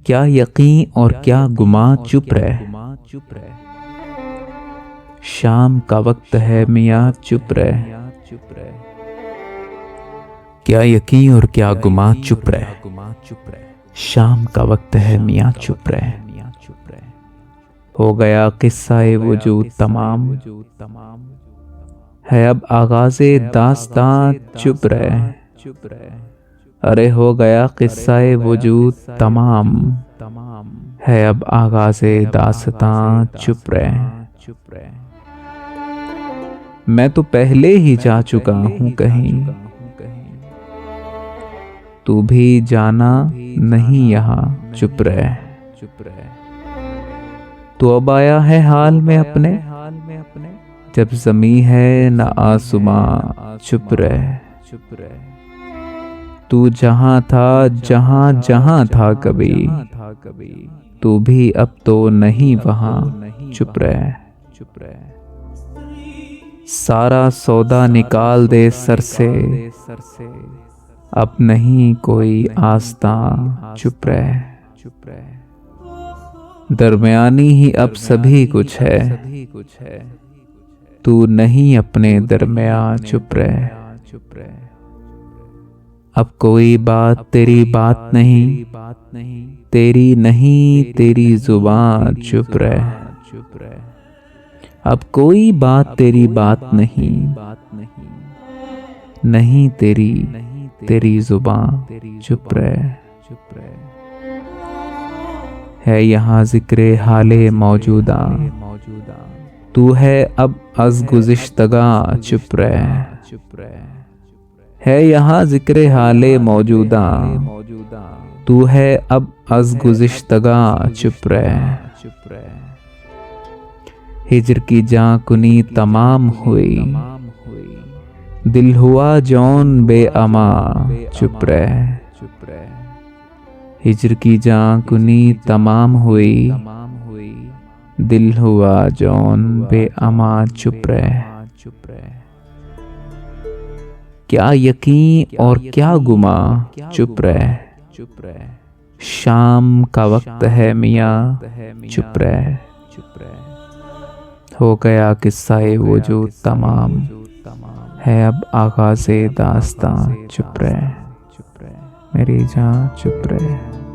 क्या यकीन और क्या गुमा, चुप रह। शाम का वक्त है मियाँ, चुप रह। क्या यकीन और क्या गुमा, चुप रह। शाम का वक्त है मियाँ, चुप रह। हो गया किस्सा-ए वजूद तमाम, है अब आगाज़े दास्तां, चुप रह। अरे हो गया किस्सा-ए वजूद तमाम, है अब आगाज़े दास्तां, चुप रह। मैं तो पहले ही जा चुका हूँ कहीं, तू भी जाना नहीं यहाँ, चुप रह। तू अब आया है हाल में अपने, जब ज़मीं है न आसमां, चुप रह। तू जहाँ था जहाँ जहाँ था कभी, तू भी अब तो नहीं वहाँ, चुप रह। सारा सौदा निकाल दे सर से, अब नहीं कोई आस्तां, चुप रह। दरमियानी ही अब सभी कुछ है, तू नहीं अपने दरमियाँ, चुप रह। अब कोई बात तेरी बात नहीं, तेरी नहीं तेरी जुबान, चुप रह। अब कोई बात तेरी बात नहीं, नहीं तेरी तेरी जुबान, चुप रह। है यहाँ ज़िक्रे हाले मौजूदा, तू है अब अज़ गुज़िश्तगा, चुप रह। है यहाँ ज़िक्रे हाले मौजूदा, तू है अब अज़ गुज़िश्तगा, चुप रह। हिज्र की जाँ कुनी तमाम हुई, दिल हुआ जौन बेअमा, चुप रह। हिज्र की जाँ कुनी तमाम हुई, दिल हुआ जौन बेअमा, चुप रह। क्या यकीन और क्या गुमा, चुप रह। शाम का वक्त है मियाँ, चुप रह। हो गया किस्सा-ए वजूद तमाम, है अब आगाज़े दास्तां, चुप रह। मेरी जान चुप रह।